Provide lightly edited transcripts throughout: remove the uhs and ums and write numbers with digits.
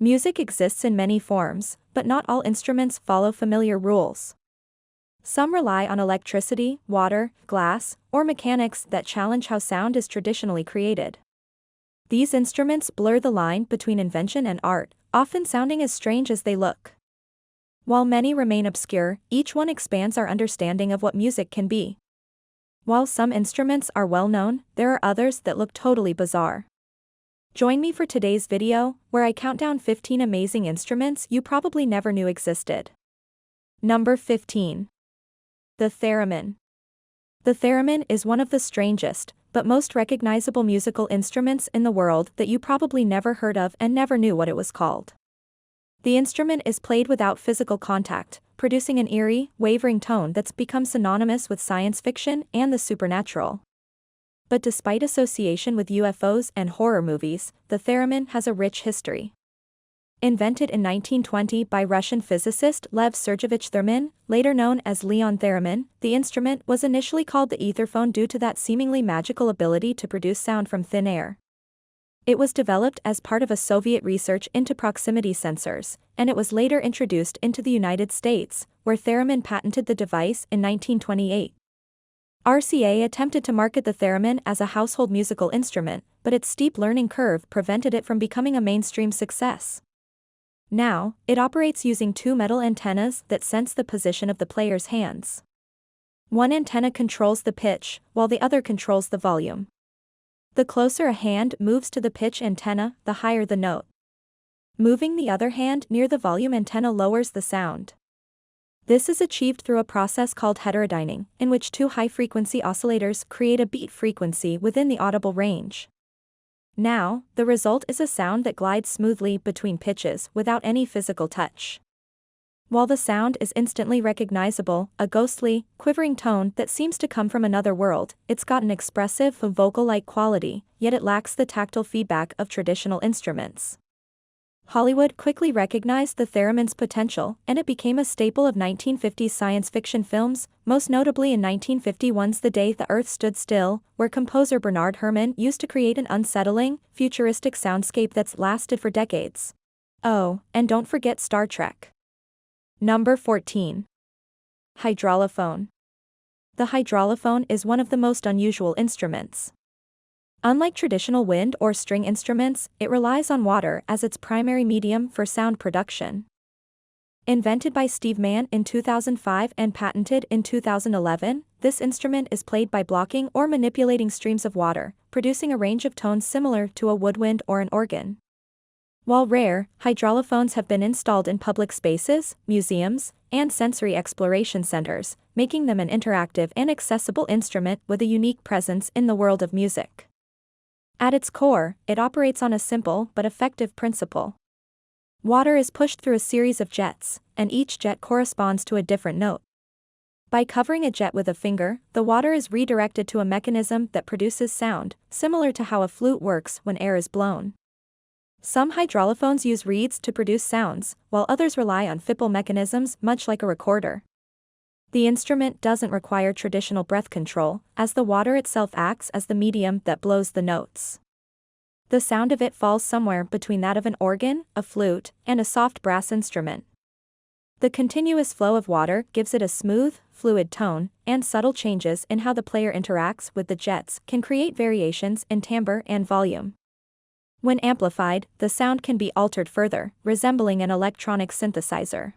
Music exists in many forms, but not all instruments follow familiar rules. Some rely on electricity, water, glass, or mechanics that challenge how sound is traditionally created. These instruments blur the line between invention and art, often sounding as strange as they look. While many remain obscure, each one expands our understanding of what music can be. While some instruments are well known, there are others that look totally bizarre. Join me for today's video, where I count down 15 amazing instruments you probably never knew existed. Number 15. The theremin. The theremin is one of the strangest, but most recognizable musical instruments in the world that you probably never heard of and never knew what it was called. The instrument is played without physical contact, producing an eerie, wavering tone that's become synonymous with science fiction and the supernatural. But despite association with UFOs and horror movies, the theremin has a rich history. Invented in 1920 by Russian physicist Lev Sergeyevich Theremin, later known as Leon Theremin, the instrument was initially called the etherphone due to that seemingly magical ability to produce sound from thin air. It was developed as part of a Soviet research into proximity sensors, and it was later introduced into the United States, where Theremin patented the device in 1928. RCA attempted to market the theremin as a household musical instrument, but its steep learning curve prevented it from becoming a mainstream success. Now, it operates using two metal antennas that sense the position of the player's hands. One antenna controls the pitch, while the other controls the volume. The closer a hand moves to the pitch antenna, the higher the note. Moving the other hand near the volume antenna lowers the sound. This is achieved through a process called heterodyning, in which two high-frequency oscillators create a beat frequency within the audible range. Now, the result is a sound that glides smoothly between pitches without any physical touch. While the sound is instantly recognizable, a ghostly, quivering tone that seems to come from another world, it's got an expressive, vocal-like quality, yet it lacks the tactile feedback of traditional instruments. Hollywood quickly recognized the theremin's potential, and it became a staple of 1950s science fiction films, most notably in 1951's The Day the Earth Stood Still, where composer Bernard Herrmann used to create an unsettling, futuristic soundscape that's lasted for decades. Oh, and don't forget Star Trek. Number 14. Hydraulophone. The hydraulophone is one of the most unusual instruments. Unlike traditional wind or string instruments, it relies on water as its primary medium for sound production. Invented by Steve Mann in 2005 and patented in 2011, this instrument is played by blocking or manipulating streams of water, producing a range of tones similar to a woodwind or an organ. While rare, hydraulophones have been installed in public spaces, museums, and sensory exploration centers, making them an interactive and accessible instrument with a unique presence in the world of music. At its core, it operates on a simple but effective principle. Water is pushed through a series of jets, and each jet corresponds to a different note. By covering a jet with a finger, the water is redirected to a mechanism that produces sound, similar to how a flute works when air is blown. Some hydraulophones use reeds to produce sounds, while others rely on fipple mechanisms much like a recorder. The instrument doesn't require traditional breath control, as the water itself acts as the medium that blows the notes. The sound of it falls somewhere between that of an organ, a flute, and a soft brass instrument. The continuous flow of water gives it a smooth, fluid tone, and subtle changes in how the player interacts with the jets can create variations in timbre and volume. When amplified, the sound can be altered further, resembling an electronic synthesizer.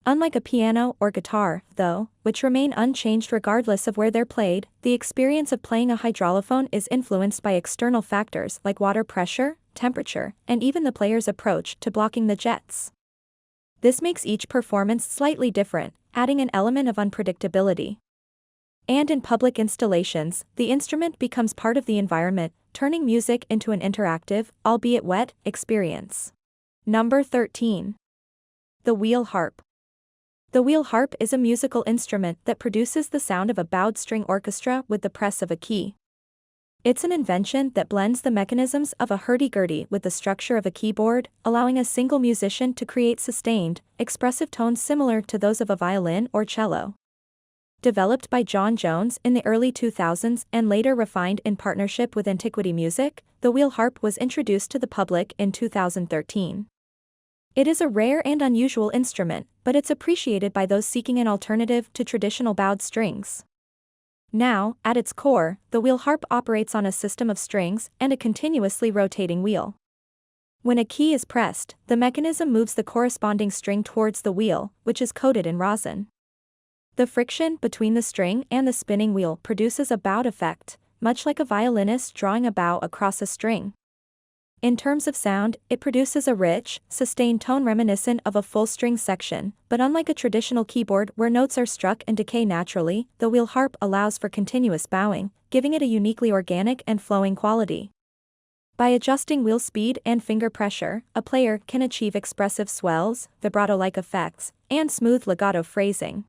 Unlike a piano or guitar, though, which remain unchanged regardless of where they're played, the experience of playing a hydraulophone is influenced by external factors like water pressure, temperature, and even the player's approach to blocking the jets. This makes each performance slightly different, adding an element of unpredictability. And in public installations, the instrument becomes part of the environment, turning music into an interactive, albeit wet, experience. Number 13. The wheel harp. The wheel harp is a musical instrument that produces the sound of a bowed string orchestra with the press of a key. It's an invention that blends the mechanisms of a hurdy-gurdy with the structure of a keyboard, allowing a single musician to create sustained, expressive tones similar to those of a violin or cello. Developed by John Jones in the early 2000s and later refined in partnership with Antiquity Music, the wheel harp was introduced to the public in 2013. It is a rare and unusual instrument, but it's appreciated by those seeking an alternative to traditional bowed strings. Now, at its core, the wheel harp operates on a system of strings and a continuously rotating wheel. When a key is pressed, the mechanism moves the corresponding string towards the wheel, which is coated in rosin. The friction between the string and the spinning wheel produces a bowed effect, much like a violinist drawing a bow across a string. In terms of sound, it produces a rich, sustained tone reminiscent of a full string section, but unlike a traditional keyboard where notes are struck and decay naturally, the wheel harp allows for continuous bowing, giving it a uniquely organic and flowing quality. By adjusting wheel speed and finger pressure, a player can achieve expressive swells, vibrato-like effects, and smooth legato phrasing.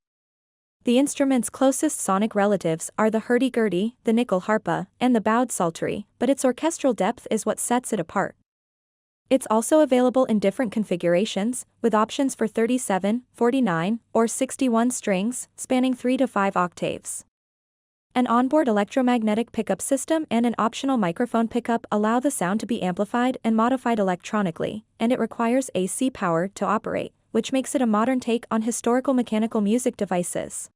The instrument's closest sonic relatives are the hurdy-gurdy, the nickel harpa, and the bowed psaltery, but its orchestral depth is what sets it apart. It's also available in different configurations, with options for 37, 49, or 61 strings, spanning 3 to 5 octaves. An onboard electromagnetic pickup system and an optional microphone pickup allow the sound to be amplified and modified electronically, and it requires AC power to operate, which makes it a modern take on historical mechanical music devices.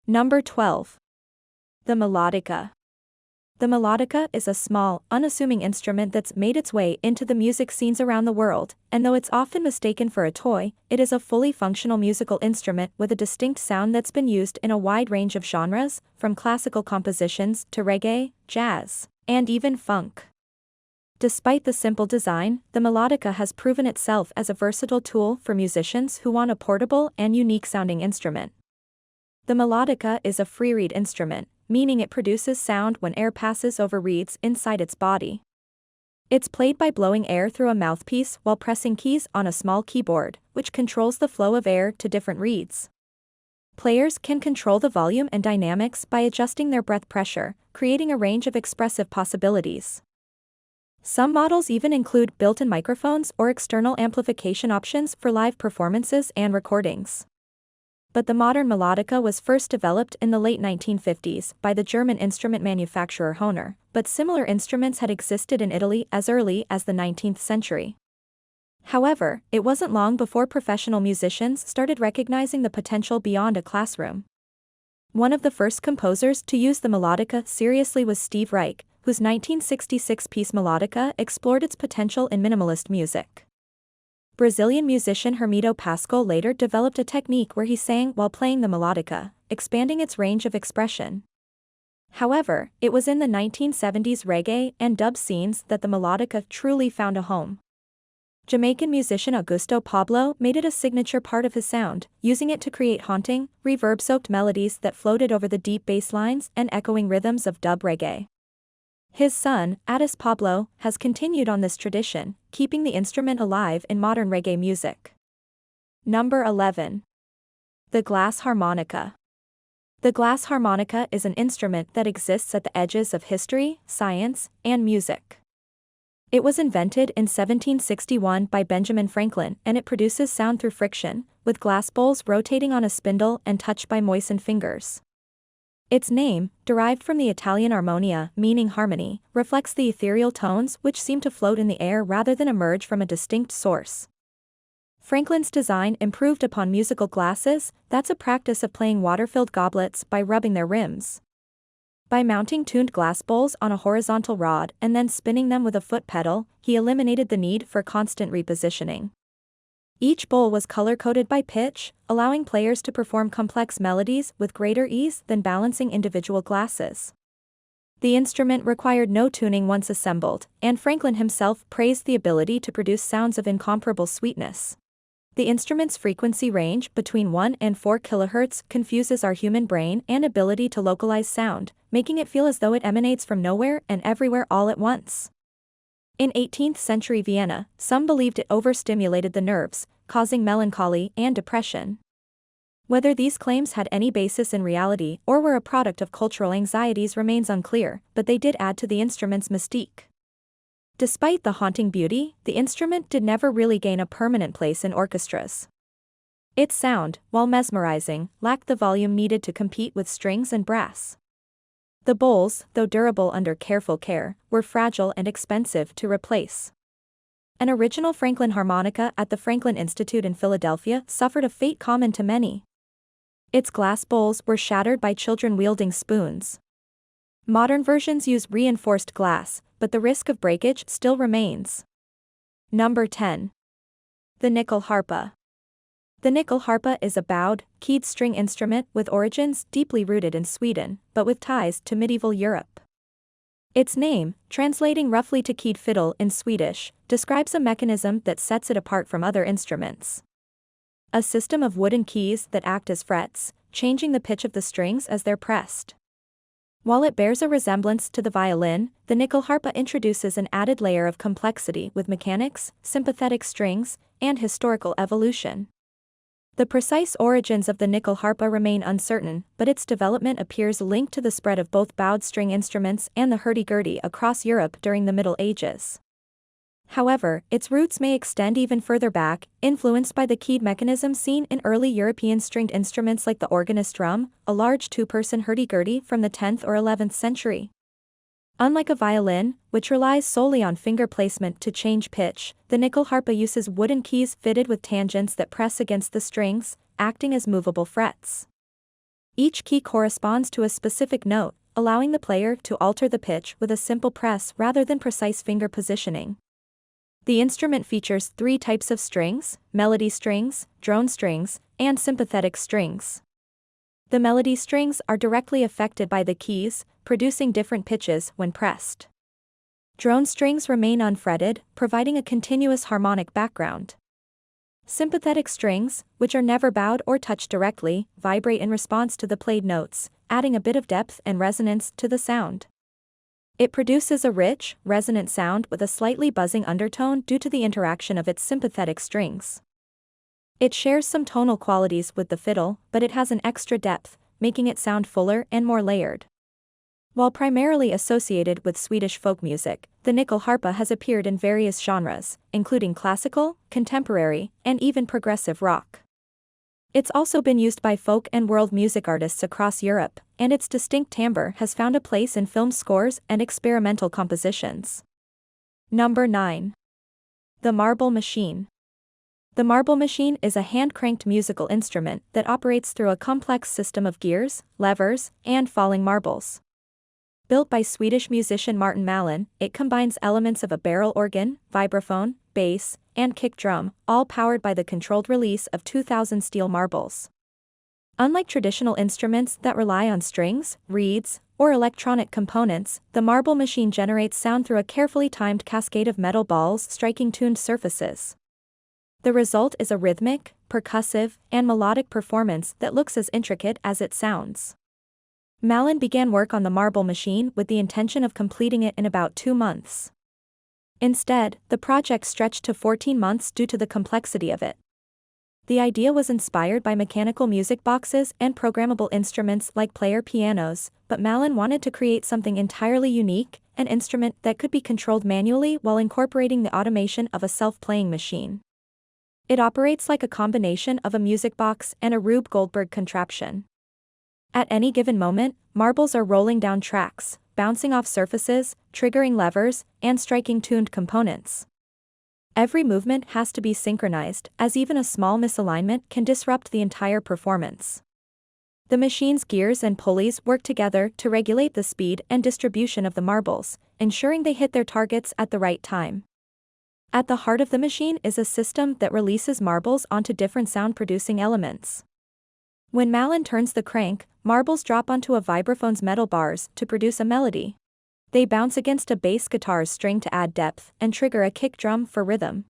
Number 12. The melodica. The melodica is a small, unassuming instrument that's made its way into the music scenes around the world, and though it's often mistaken for a toy, it is a fully functional musical instrument with a distinct sound that's been used in a wide range of genres, from classical compositions to reggae, jazz, and even funk. Despite the simple design, the melodica has proven itself as a versatile tool for musicians who want a portable and unique-sounding instrument. The melodica is a free-reed instrument, meaning it produces sound when air passes over reeds inside its body. It's played by blowing air through a mouthpiece while pressing keys on a small keyboard, which controls the flow of air to different reeds. Players can control the volume and dynamics by adjusting their breath pressure, creating a range of expressive possibilities. Some models even include built-in microphones or external amplification options for live performances and recordings. But the modern melodica was first developed in the late 1950s by the German instrument manufacturer Hohner, but similar instruments had existed in Italy as early as the 19th century. However, it wasn't long before professional musicians started recognizing the potential beyond a classroom. One of the first composers to use the melodica seriously was Steve Reich, whose 1966-piece melodica explored its potential in minimalist music. Brazilian musician Hermeto Pascoal later developed a technique where he sang while playing the melodica, expanding its range of expression. However, it was in the 1970s reggae and dub scenes that the melodica truly found a home. Jamaican musician Augusto Pablo made it a signature part of his sound, using it to create haunting, reverb-soaked melodies that floated over the deep bass lines and echoing rhythms of dub reggae. His son, Addis Pablo, has continued on this tradition, keeping the instrument alive in modern reggae music. Number 11. The glass harmonica. The glass harmonica is an instrument that exists at the edges of history, science, and music. It was invented in 1761 by Benjamin Franklin, and it produces sound through friction, with glass bowls rotating on a spindle and touched by moistened fingers. Its name, derived from the Italian armonia, meaning harmony, reflects the ethereal tones which seem to float in the air rather than emerge from a distinct source. Franklin's design improved upon musical glasses, that's a practice of playing water-filled goblets by rubbing their rims. By mounting tuned glass bowls on a horizontal rod and then spinning them with a foot pedal, he eliminated the need for constant repositioning. Each bowl was color-coded by pitch, allowing players to perform complex melodies with greater ease than balancing individual glasses. The instrument required no tuning once assembled, and Franklin himself praised the ability to produce sounds of incomparable sweetness. The instrument's frequency range between 1 and 4 kHz confuses our human brain and ability to localize sound, making it feel as though it emanates from nowhere and everywhere all at once. In 18th century Vienna, some believed it overstimulated the nerves, causing melancholy and depression. Whether these claims had any basis in reality or were a product of cultural anxieties remains unclear, but they did add to the instrument's mystique. Despite the haunting beauty, the instrument did never really gain a permanent place in orchestras. Its sound, while mesmerizing, lacked the volume needed to compete with strings and brass. The bowls, though durable under careful care, were fragile and expensive to replace. An original Franklin harmonica at the Franklin Institute in Philadelphia suffered a fate common to many. Its glass bowls were shattered by children wielding spoons. Modern versions use reinforced glass, but the risk of breakage still remains. Number 10. The nyckelharpa. The nyckelharpa is a bowed, keyed string instrument with origins deeply rooted in Sweden, but with ties to medieval Europe. Its name, translating roughly to keyed fiddle in Swedish, describes a mechanism that sets it apart from other instruments. A system of wooden keys that act as frets, changing the pitch of the strings as they're pressed. While it bears a resemblance to the violin, the nyckelharpa introduces an added layer of complexity with mechanics, sympathetic strings, and historical evolution. The precise origins of the nyckelharpa remain uncertain, but its development appears linked to the spread of both bowed string instruments and the hurdy-gurdy across Europe during the Middle Ages. However, its roots may extend even further back, influenced by the keyed mechanism seen in early European stringed instruments like the organist drum, a large two-person hurdy-gurdy from the 10th or 11th century. Unlike a violin, which relies solely on finger placement to change pitch, the nyckelharpa uses wooden keys fitted with tangents that press against the strings, acting as movable frets. Each key corresponds to a specific note, allowing the player to alter the pitch with a simple press rather than precise finger positioning. The instrument features 3 types of strings: melody strings, drone strings, and sympathetic strings. The melody strings are directly affected by the keys, producing different pitches when pressed. Drone strings remain unfretted, providing a continuous harmonic background. Sympathetic strings, which are never bowed or touched directly, vibrate in response to the played notes, adding a bit of depth and resonance to the sound. It produces a rich, resonant sound with a slightly buzzing undertone due to the interaction of its sympathetic strings. It shares some tonal qualities with the fiddle, but it has an extra depth, making it sound fuller and more layered. While primarily associated with Swedish folk music, the nyckelharpa has appeared in various genres, including classical, contemporary, and even progressive rock. It's also been used by folk and world music artists across Europe, and its distinct timbre has found a place in film scores and experimental compositions. Number 9. The marble machine. The marble machine is a hand-cranked musical instrument that operates through a complex system of gears, levers, and falling marbles. Built by Swedish musician Martin Malin, it combines elements of a barrel organ, vibraphone, bass, and kick drum, all powered by the controlled release of 2,000 steel marbles. Unlike traditional instruments that rely on strings, reeds, or electronic components, the marble machine generates sound through a carefully timed cascade of metal balls striking tuned surfaces. The result is a rhythmic, percussive, and melodic performance that looks as intricate as it sounds. Malin began work on the marble machine with the intention of completing it in about 2 months. Instead, the project stretched to 14 months due to the complexity of it. The idea was inspired by mechanical music boxes and programmable instruments like player pianos, but Malin wanted to create something entirely unique, an instrument that could be controlled manually while incorporating the automation of a self-playing machine. It operates like a combination of a music box and a Rube Goldberg contraption. At any given moment, marbles are rolling down tracks, bouncing off surfaces, triggering levers, and striking tuned components. Every movement has to be synchronized, as even a small misalignment can disrupt the entire performance. The machine's gears and pulleys work together to regulate the speed and distribution of the marbles, ensuring they hit their targets at the right time. At the heart of the machine is a system that releases marbles onto different sound-producing elements. When Malin turns the crank, marbles drop onto a vibraphone's metal bars to produce a melody. They bounce against a bass guitar's string to add depth and trigger a kick drum for rhythm.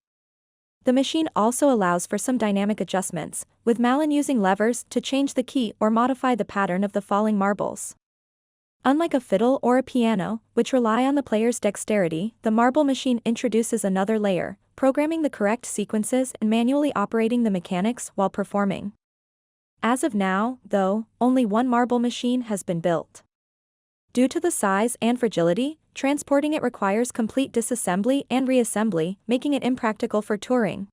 The machine also allows for some dynamic adjustments, with Malin using levers to change the key or modify the pattern of the falling marbles. Unlike a fiddle or a piano, which rely on the player's dexterity, the marble machine introduces another layer, programming the correct sequences and manually operating the mechanics while performing. As of now, though, only one marble machine has been built. Due to the size and fragility, transporting it requires complete disassembly and reassembly, making it impractical for touring.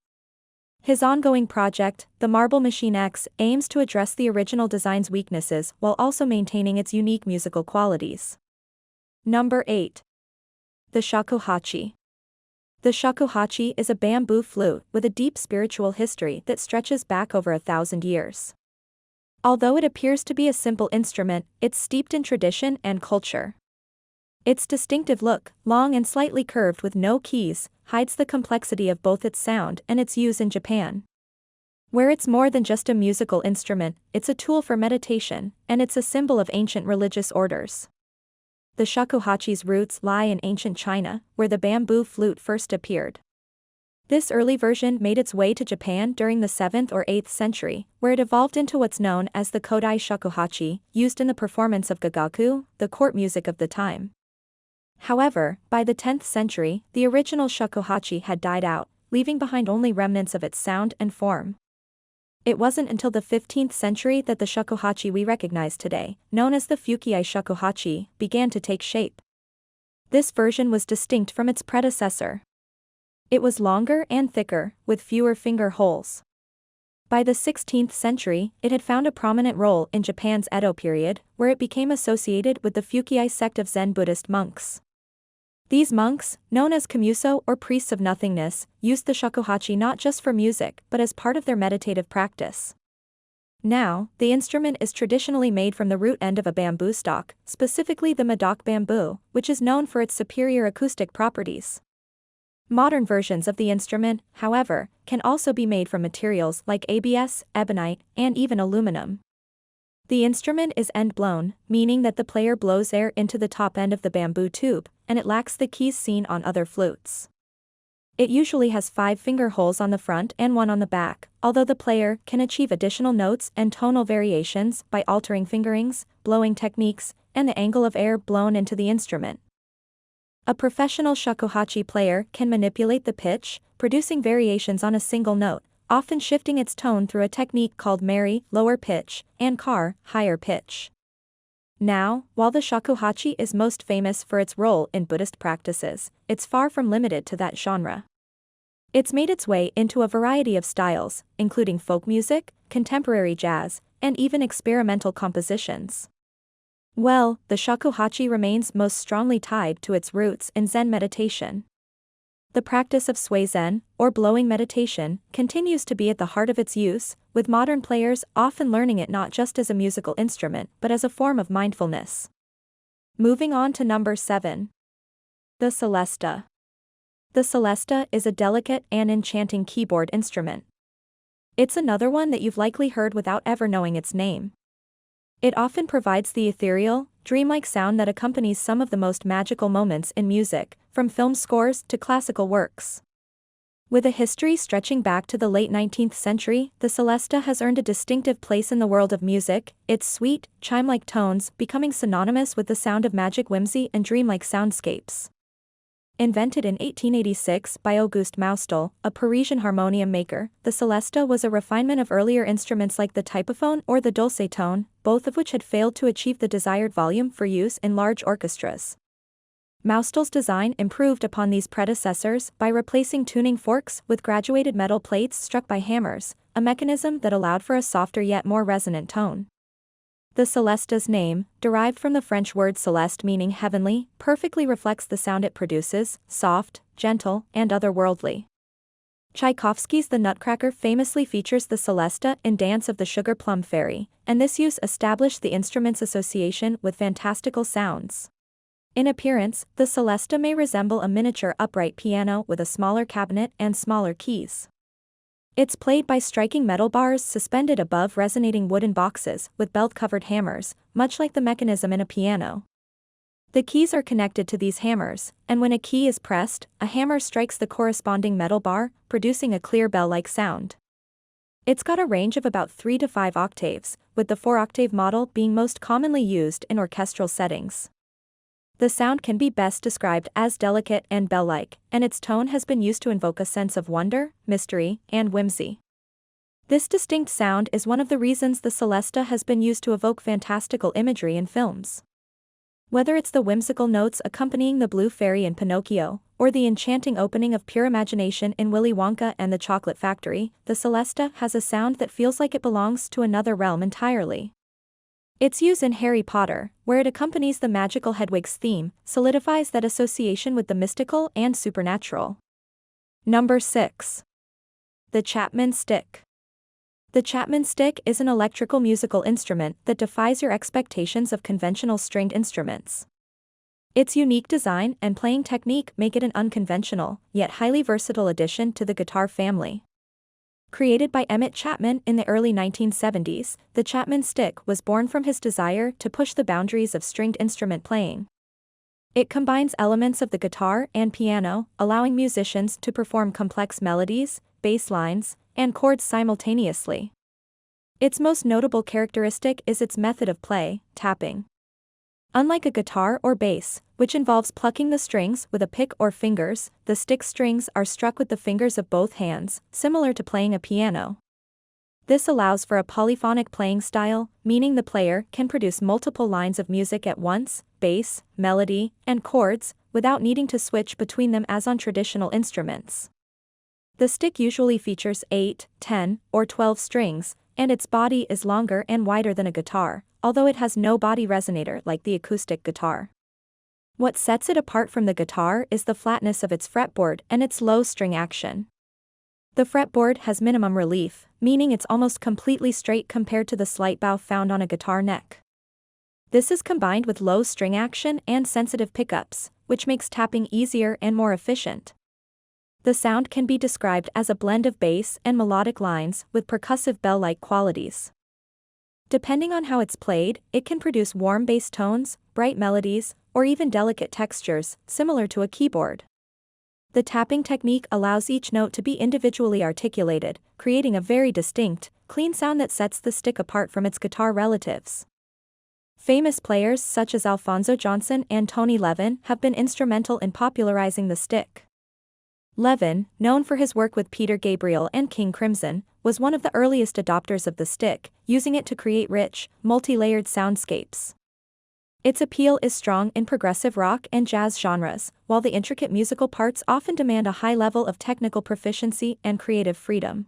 His ongoing project, the Marble Machine X, aims to address the original design's weaknesses while also maintaining its unique musical qualities. Number 8. The shakuhachi. The shakuhachi is a bamboo flute with a deep spiritual history that stretches back over 1,000 years. Although it appears to be a simple instrument, it's steeped in tradition and culture. Its distinctive look, long and slightly curved with no keys, hides the complexity of both its sound and its use in Japan. Where it's more than just a musical instrument, it's a tool for meditation, and it's a symbol of ancient religious orders. The shakuhachi's roots lie in ancient China, where the bamboo flute first appeared. This early version made its way to Japan during the 7th or 8th century, where it evolved into what's known as the Kodai shakuhachi, used in the performance of gagaku, the court music of the time. However, by the 10th century, the original shakuhachi had died out, leaving behind only remnants of its sound and form. It wasn't until the 15th century that the shakuhachi we recognize today, known as the Fukiai shakuhachi, began to take shape. This version was distinct from its predecessor. It was longer and thicker, with fewer finger holes. By the 16th century, it had found a prominent role in Japan's Edo period, where it became associated with the Fukiai sect of Zen Buddhist monks. These monks, known as kamuso or priests of nothingness, used the shakuhachi not just for music but as part of their meditative practice. Now, the instrument is traditionally made from the root end of a bamboo stalk, specifically the madoc bamboo, which is known for its superior acoustic properties. Modern versions of the instrument, however, can also be made from materials like ABS, ebonite, and even aluminum. The instrument is end-blown, meaning that the player blows air into the top end of the bamboo tube, and it lacks the keys seen on other flutes. It usually has 5 finger holes on the front and 1 on the back, although the player can achieve additional notes and tonal variations by altering fingerings, blowing techniques, and the angle of air blown into the instrument. A professional shakuhachi player can manipulate the pitch, producing variations on a single note, often shifting its tone through a technique called meri, lower pitch, and kar, higher pitch. Now, while the shakuhachi is most famous for its role in Buddhist practices, it's far from limited to that genre. It's made its way into a variety of styles, including folk music, contemporary jazz, and even experimental compositions. Well, the shakuhachi remains most strongly tied to its roots in Zen meditation. The practice of sui zen, or blowing meditation, continues to be at the heart of its use, with modern players often learning it not just as a musical instrument but as a form of mindfulness. Moving on to number 7. The celesta. The celesta is a delicate and enchanting keyboard instrument. It's another one that you've likely heard without ever knowing its name. It often provides the ethereal, dreamlike sound that accompanies some of the most magical moments in music, from film scores to classical works. With a history stretching back to the late 19th century, the celesta has earned a distinctive place in the world of music, its sweet, chime-like tones becoming synonymous with the sound of magic whimsy and dreamlike soundscapes. Invented in 1886 by Auguste Maustel, a Parisian harmonium maker, the celesta was a refinement of earlier instruments like the typophone or the dulce tone, both of which had failed to achieve the desired volume for use in large orchestras. Maustel's design improved upon these predecessors by replacing tuning forks with graduated metal plates struck by hammers, a mechanism that allowed for a softer yet more resonant tone. The celesta's name, derived from the French word celeste meaning heavenly, perfectly reflects the sound it produces, soft, gentle, and otherworldly. Tchaikovsky's The Nutcracker famously features the celesta in Dance of the Sugar Plum Fairy, and this use established the instrument's association with fantastical sounds. In appearance, the celesta may resemble a miniature upright piano with a smaller cabinet and smaller keys. It's played by striking metal bars suspended above resonating wooden boxes with belt-covered hammers, much like the mechanism in a piano. The keys are connected to these hammers, and when a key is pressed, a hammer strikes the corresponding metal bar, producing a clear bell-like sound. It's got a range of about 3 to 5 octaves, with the 4-octave model being most commonly used in orchestral settings. The sound can be best described as delicate and bell-like, and its tone has been used to invoke a sense of wonder, mystery, and whimsy. This distinct sound is one of the reasons the celesta has been used to evoke fantastical imagery in films. Whether it's the whimsical notes accompanying the Blue Fairy in Pinocchio, or the enchanting opening of Pure Imagination in Willy Wonka and the Chocolate Factory, the celesta has a sound that feels like it belongs to another realm entirely. Its use in Harry Potter, where it accompanies the magical Hedwig's theme, solidifies that association with the mystical and supernatural. Number 6. The Chapman Stick. The Chapman Stick is an electrical musical instrument that defies your expectations of conventional stringed instruments. Its unique design and playing technique make it an unconventional, yet highly versatile addition to the guitar family. Created by Emmett Chapman in the early 1970s, the Chapman Stick was born from his desire to push the boundaries of stringed instrument playing. It combines elements of the guitar and piano, allowing musicians to perform complex melodies, bass lines, and chords simultaneously. Its most notable characteristic is its method of play, tapping. Unlike a guitar or bass, which involves plucking the strings with a pick or fingers, the stick strings are struck with the fingers of both hands, similar to playing a piano. This allows for a polyphonic playing style, meaning the player can produce multiple lines of music at once, bass, melody, and chords, without needing to switch between them as on traditional instruments. The stick usually features 8, 10, or 12 strings, and its body is longer and wider than a guitar, although it has no body resonator like the acoustic guitar. What sets it apart from the guitar is the flatness of its fretboard and its low string action. The fretboard has minimum relief, meaning it's almost completely straight compared to the slight bow found on a guitar neck. This is combined with low string action and sensitive pickups, which makes tapping easier and more efficient. The sound can be described as a blend of bass and melodic lines with percussive bell-like qualities. Depending on how it's played, it can produce warm bass tones, bright melodies, or even delicate textures, similar to a keyboard. The tapping technique allows each note to be individually articulated, creating a very distinct, clean sound that sets the stick apart from its guitar relatives. Famous players such as Alphonso Johnson and Tony Levin have been instrumental in popularizing the stick. Levin, known for his work with Peter Gabriel and King Crimson, was one of the earliest adopters of the stick, using it to create rich, multi-layered soundscapes. Its appeal is strong in progressive rock and jazz genres, while the intricate musical parts often demand a high level of technical proficiency and creative freedom.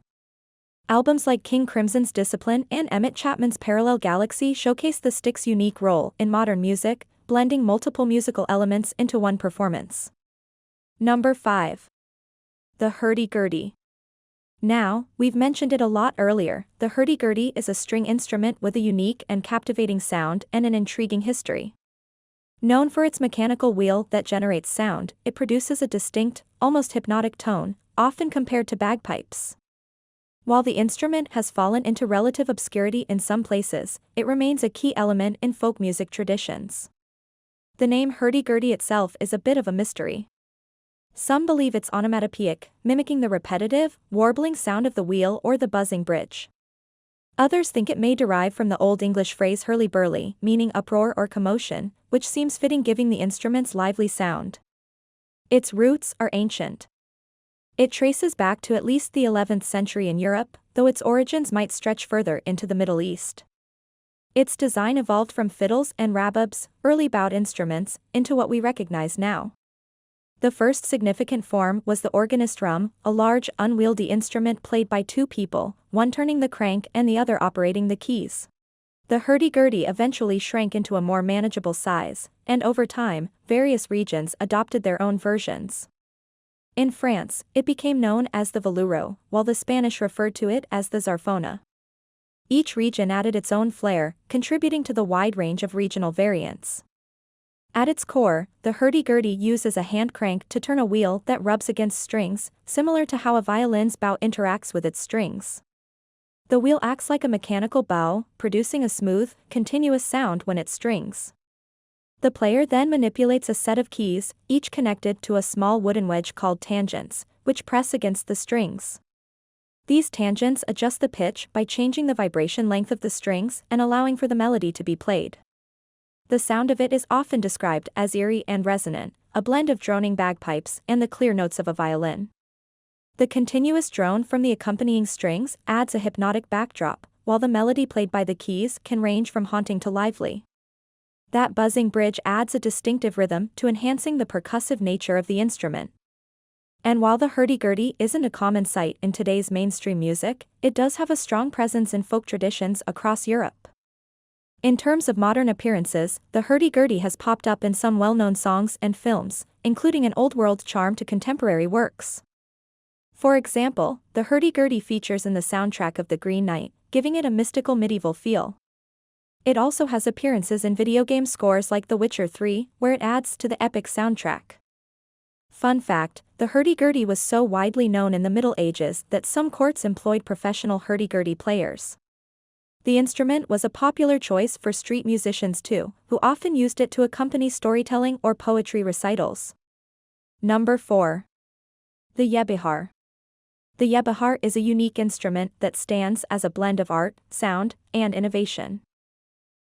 Albums like King Crimson's Discipline and Emmett Chapman's Parallel Galaxy showcase the stick's unique role in modern music, blending multiple musical elements into one performance. Number 5. The hurdy-gurdy. Now, we've mentioned it a lot earlier, the hurdy-gurdy is a string instrument with a unique and captivating sound and an intriguing history. Known for its mechanical wheel that generates sound, it produces a distinct, almost hypnotic tone, often compared to bagpipes. While the instrument has fallen into relative obscurity in some places, it remains a key element in folk music traditions. The name hurdy-gurdy itself is a bit of a mystery. Some believe it's onomatopoeic, mimicking the repetitive, warbling sound of the wheel or the buzzing bridge. Others think it may derive from the Old English phrase hurly-burly, meaning uproar or commotion, which seems fitting giving the instrument's lively sound. Its roots are ancient. It traces back to at least the 11th century in Europe, though its origins might stretch further into the Middle East. Its design evolved from fiddles and rababs, early bowed instruments, into what we recognize now. The first significant form was the organist drum, a large, unwieldy instrument played by two people, one turning the crank and the other operating the keys. The hurdy-gurdy eventually shrank into a more manageable size, and over time, various regions adopted their own versions. In France, it became known as the velouro, while the Spanish referred to it as the zarfona. Each region added its own flair, contributing to the wide range of regional variants. At its core, the hurdy-gurdy uses a hand crank to turn a wheel that rubs against strings, similar to how a violin's bow interacts with its strings. The wheel acts like a mechanical bow, producing a smooth, continuous sound when it strings. The player then manipulates a set of keys, each connected to a small wooden wedge called tangents, which press against the strings. These tangents adjust the pitch by changing the vibration length of the strings and allowing for the melody to be played. The sound of it is often described as eerie and resonant, a blend of droning bagpipes and the clear notes of a violin. The continuous drone from the accompanying strings adds a hypnotic backdrop, while the melody played by the keys can range from haunting to lively. That buzzing bridge adds a distinctive rhythm to enhancing the percussive nature of the instrument. And while the hurdy-gurdy isn't a common sight in today's mainstream music, it does have a strong presence in folk traditions across Europe. In terms of modern appearances, the hurdy-gurdy has popped up in some well-known songs and films, including an old-world charm to contemporary works. For example, the hurdy-gurdy features in the soundtrack of The Green Knight, giving it a mystical medieval feel. It also has appearances in video game scores like The Witcher 3, where it adds to the epic soundtrack. Fun fact, the hurdy-gurdy was so widely known in the Middle Ages that some courts employed professional hurdy-gurdy players. The instrument was a popular choice for street musicians too, who often used it to accompany storytelling or poetry recitals. Number 4. The yebihar. The yebihar is a unique instrument that stands as a blend of art, sound, and innovation.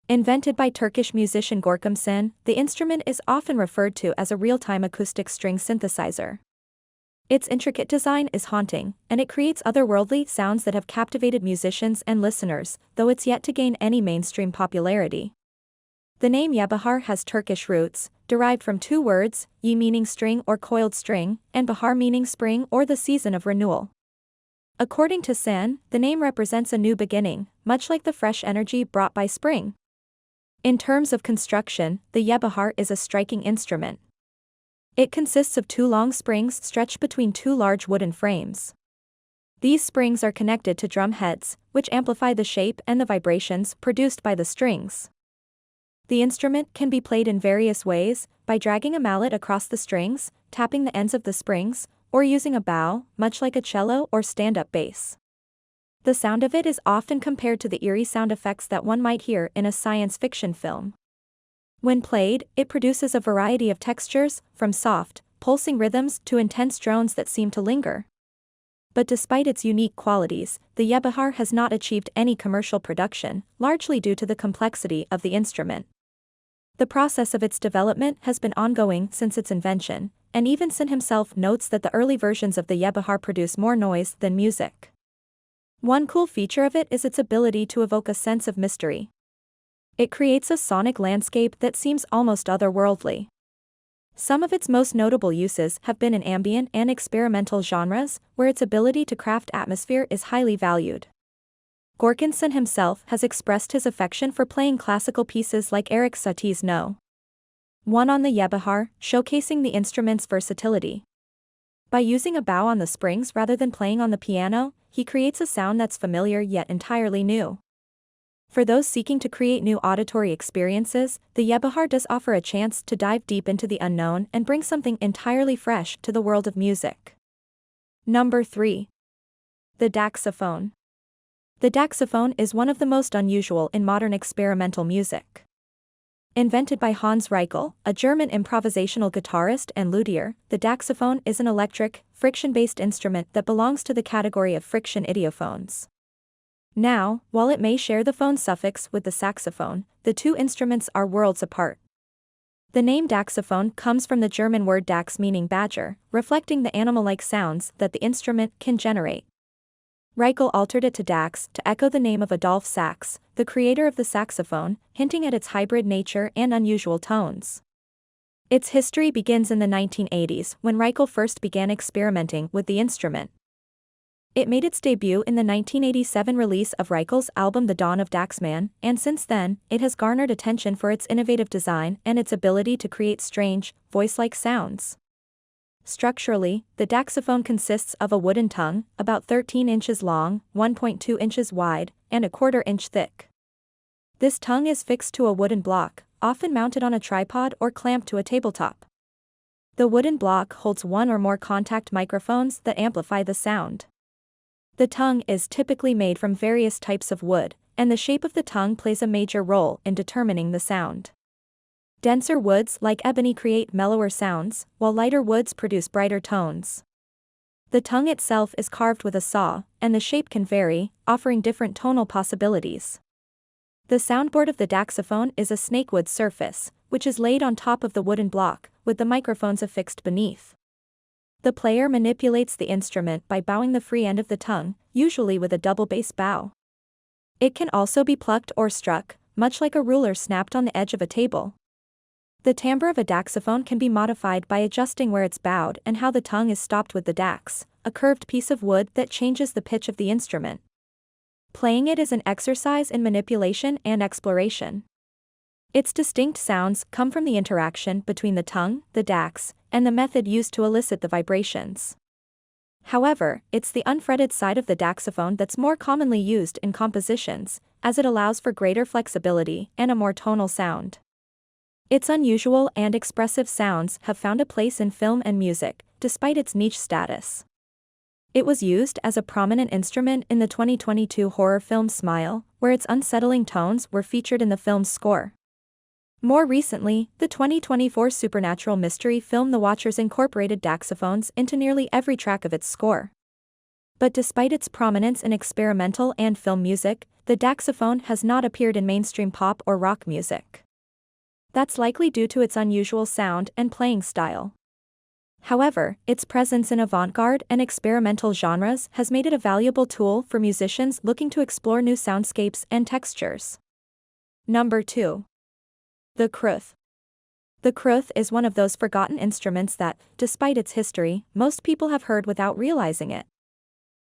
Invented by Turkish musician Görkem Sin, the instrument is often referred to as a real-time acoustic string synthesizer. Its intricate design is haunting, and it creates otherworldly sounds that have captivated musicians and listeners, though it's yet to gain any mainstream popularity. The name yebihar has Turkish roots, derived from two words, ye meaning string or coiled string, and bahar meaning spring or the season of renewal. According to Sin, the name represents a new beginning, much like the fresh energy brought by spring. In terms of construction, the yebihar is a striking instrument. It consists of two long springs stretched between two large wooden frames. These springs are connected to drum heads, which amplify the shape and the vibrations produced by the strings. The instrument can be played in various ways, by dragging a mallet across the strings, tapping the ends of the springs, or using a bow, much like a cello or stand-up bass. The sound of it is often compared to the eerie sound effects that one might hear in a science fiction film. When played, it produces a variety of textures, from soft, pulsing rhythms to intense drones that seem to linger. But despite its unique qualities, the yebihar has not achieved any commercial production, largely due to the complexity of the instrument. The process of its development has been ongoing since its invention, and even Sin himself notes that the early versions of the yebihar produce more noise than music. One cool feature of it is its ability to evoke a sense of mystery. It creates a sonic landscape that seems almost otherworldly. Some of its most notable uses have been in ambient and experimental genres, where its ability to craft atmosphere is highly valued. Görkem Sin himself has expressed his affection for playing classical pieces like Erik Satie's No. 1 on the yebihar, showcasing the instrument's versatility. By using a bow on the springs rather than playing on the piano, he creates a sound that's familiar yet entirely new. For those seeking to create new auditory experiences, the yebihar does offer a chance to dive deep into the unknown and bring something entirely fresh to the world of music. Number 3. The daxophone. The daxophone is one of the most unusual in modern experimental music. Invented by Hans Reichel, a German improvisational guitarist and luthier, the daxophone is an electric, friction-based instrument that belongs to the category of friction idiophones. Now, while it may share the phone suffix with the saxophone, the two instruments are worlds apart. The name daxophone comes from the German word dax meaning badger, reflecting the animal-like sounds that the instrument can generate. Reichel altered it to dax to echo the name of Adolphe Sax, the creator of the saxophone, hinting at its hybrid nature and unusual tones. Its history begins in the 1980s when Reichel first began experimenting with the instrument. It made its debut in the 1987 release of Reichel's album The Dawn of Daxman, and since then, it has garnered attention for its innovative design and its ability to create strange, voice-like sounds. Structurally, the daxophone consists of a wooden tongue, about 13 inches long, 1.2 inches wide, and 1/4 inch thick. This tongue is fixed to a wooden block, often mounted on a tripod or clamped to a tabletop. The wooden block holds one or more contact microphones that amplify the sound. The tongue is typically made from various types of wood, and the shape of the tongue plays a major role in determining the sound. Denser woods like ebony create mellower sounds, while lighter woods produce brighter tones. The tongue itself is carved with a saw, and the shape can vary, offering different tonal possibilities. The soundboard of the daxophone is a snakewood surface, which is laid on top of the wooden block, with the microphones affixed beneath. The player manipulates the instrument by bowing the free end of the tongue, usually with a double bass bow. It can also be plucked or struck, much like a ruler snapped on the edge of a table. The timbre of a daxophone can be modified by adjusting where it's bowed and how the tongue is stopped with the dax, a curved piece of wood that changes the pitch of the instrument. Playing it is an exercise in manipulation and exploration. Its distinct sounds come from the interaction between the tongue, the dax, and the method used to elicit the vibrations. However, it's the unfretted side of the daxophone that's more commonly used in compositions, as it allows for greater flexibility and a more tonal sound. Its unusual and expressive sounds have found a place in film and music, despite its niche status. It was used as a prominent instrument in the 2022 horror film Smile, where its unsettling tones were featured in the film's score. More recently, the 2024 supernatural mystery film The Watchers incorporated daxophones into nearly every track of its score. But despite its prominence in experimental and film music, the daxophone has not appeared in mainstream pop or rock music. That's likely due to its unusual sound and playing style. However, its presence in avant-garde and experimental genres has made it a valuable tool for musicians looking to explore new soundscapes and textures. Number 2. The crwth. The crwth is one of those forgotten instruments that, despite its history, most people have heard without realizing it.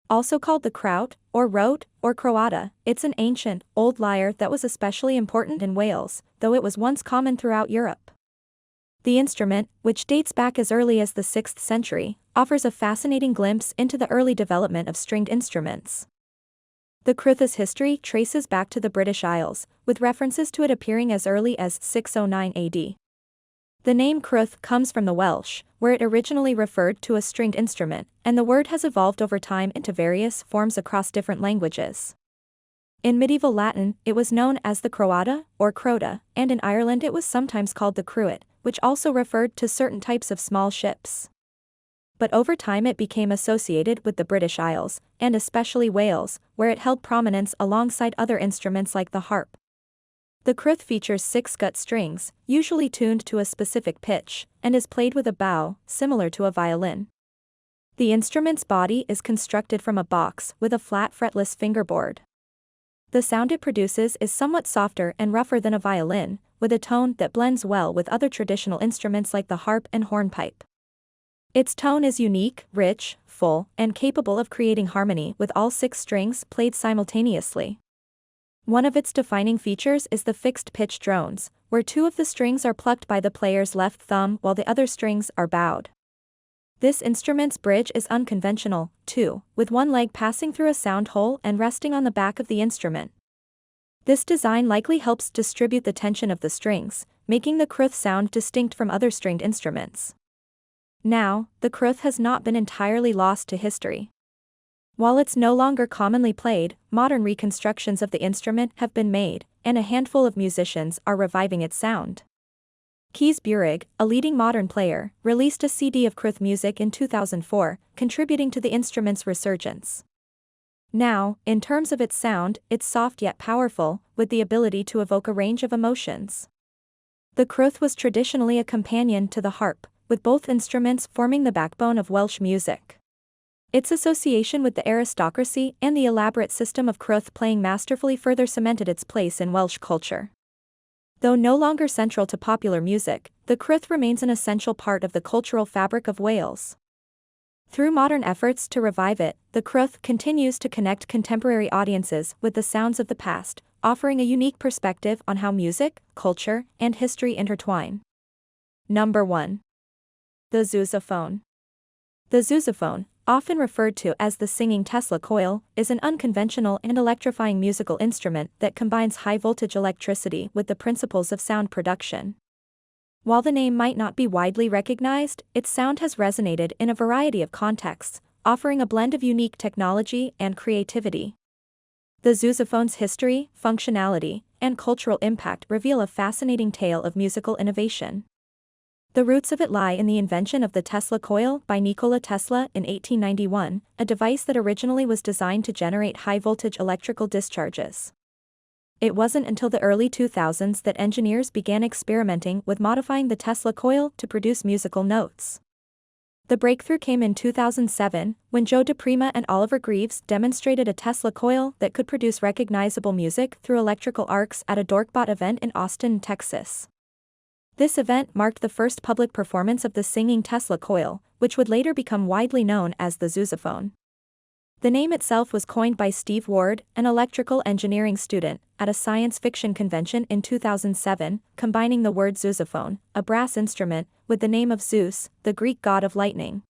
Also called the kraut, or rote, or croata, it's an ancient, old lyre that was especially important in Wales, though it was once common throughout Europe. The instrument, which dates back as early as the 6th century, offers a fascinating glimpse into the early development of stringed instruments. The crwth's history traces back to the British Isles, with references to it appearing as early as 609 AD. The name crwth comes from the Welsh, where it originally referred to a stringed instrument, and the word has evolved over time into various forms across different languages. In medieval Latin, it was known as the croata, or crota, and in Ireland it was sometimes called the cruet, which also referred to certain types of small ships. But over time it became associated with the British Isles, and especially Wales, where it held prominence alongside other instruments like the harp. The crwth features 6 gut strings, usually tuned to a specific pitch, and is played with a bow, similar to a violin. The instrument's body is constructed from a box with a flat fretless fingerboard. The sound it produces is somewhat softer and rougher than a violin, with a tone that blends well with other traditional instruments like the harp and hornpipe. Its tone is unique, rich, full, and capable of creating harmony with all 6 strings played simultaneously. One of its defining features is the fixed-pitch drones, where 2 of the strings are plucked by the player's left thumb while the other strings are bowed. This instrument's bridge is unconventional, too, with one leg passing through a sound hole and resting on the back of the instrument. This design likely helps distribute the tension of the strings, making the crwth sound distinct from other stringed instruments. Now, the crwth has not been entirely lost to history. While it's no longer commonly played, modern reconstructions of the instrument have been made, and a handful of musicians are reviving its sound. Kees Burig, a leading modern player, released a CD of crwth music in 2004, contributing to the instrument's resurgence. Now, in terms of its sound, it's soft yet powerful, with the ability to evoke a range of emotions. The crwth was traditionally a companion to the harp, with both instruments forming the backbone of Welsh music. Its association with the aristocracy and the elaborate system of crwth playing masterfully further cemented its place in Welsh culture. Though no longer central to popular music, the crwth remains an essential part of the cultural fabric of Wales. Through modern efforts to revive it, the crwth continues to connect contemporary audiences with the sounds of the past, offering a unique perspective on how music, culture, and history intertwine. Number 1. The sousaphone. The sousaphone, often referred to as the singing Tesla coil, is an unconventional and electrifying musical instrument that combines high-voltage electricity with the principles of sound production. While the name might not be widely recognized, its sound has resonated in a variety of contexts, offering a blend of unique technology and creativity. The sousaphone's history, functionality, and cultural impact reveal a fascinating tale of musical innovation. The roots of it lie in the invention of the Tesla coil by Nikola Tesla in 1891, a device that originally was designed to generate high-voltage electrical discharges. It wasn't until the early 2000s that engineers began experimenting with modifying the Tesla coil to produce musical notes. The breakthrough came in 2007, when Joe DePrima and Oliver Greaves demonstrated a Tesla coil that could produce recognizable music through electrical arcs at a Dorkbot event in Austin, Texas. This event marked the first public performance of the singing Tesla coil, which would later become widely known as the sousaphone. The name itself was coined by Steve Ward, an electrical engineering student, at a science fiction convention in 2007, combining the word sousaphone, a brass instrument, with the name of Zeus, the Greek god of lightning.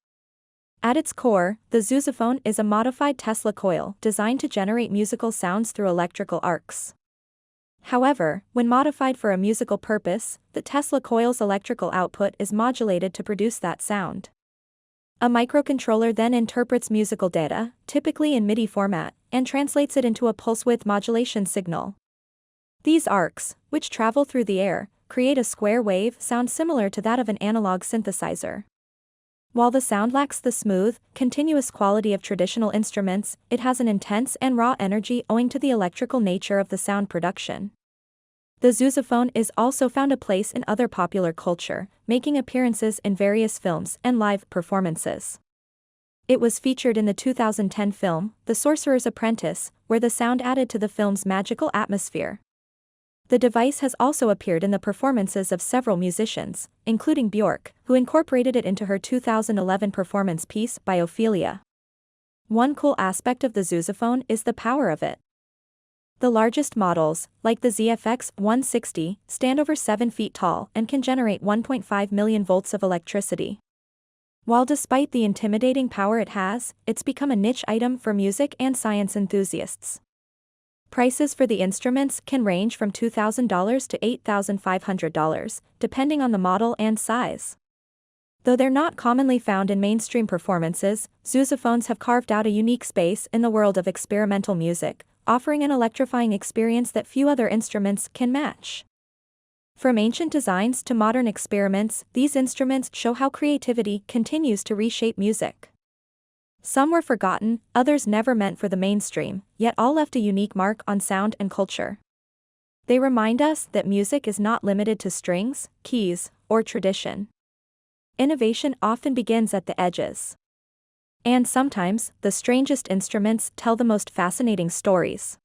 At its core, the sousaphone is a modified Tesla coil designed to generate musical sounds through electrical arcs. However, when modified for a musical purpose, the Tesla coil's electrical output is modulated to produce that sound. A microcontroller then interprets musical data, typically in MIDI format, and translates it into a pulse-width modulation signal. These arcs, which travel through the air, create a square wave sound similar to that of an analog synthesizer. While the sound lacks the smooth, continuous quality of traditional instruments, it has an intense and raw energy owing to the electrical nature of the sound production. The sousaphone is also found a place in other popular culture, making appearances in various films and live performances. It was featured in the 2010 film, The Sorcerer's Apprentice, where the sound added to the film's magical atmosphere. The device has also appeared in the performances of several musicians, including Björk, who incorporated it into her 2011 performance piece by Ophelia. One cool aspect of the sousaphone is the power of it. The largest models, like the ZFX 160, stand over 7 feet tall and can generate 1.5 million volts of electricity. While despite the intimidating power it has, it's become a niche item for music and science enthusiasts. Prices for the instruments can range from $2,000 to $8,500, depending on the model and size. Though they're not commonly found in mainstream performances, sousaphones have carved out a unique space in the world of experimental music, offering an electrifying experience that few other instruments can match. From ancient designs to modern experiments, these instruments show how creativity continues to reshape music. Some were forgotten, others never meant for the mainstream, yet all left a unique mark on sound and culture. They remind us that music is not limited to strings, keys, or tradition. Innovation often begins at the edges. And sometimes, the strangest instruments tell the most fascinating stories.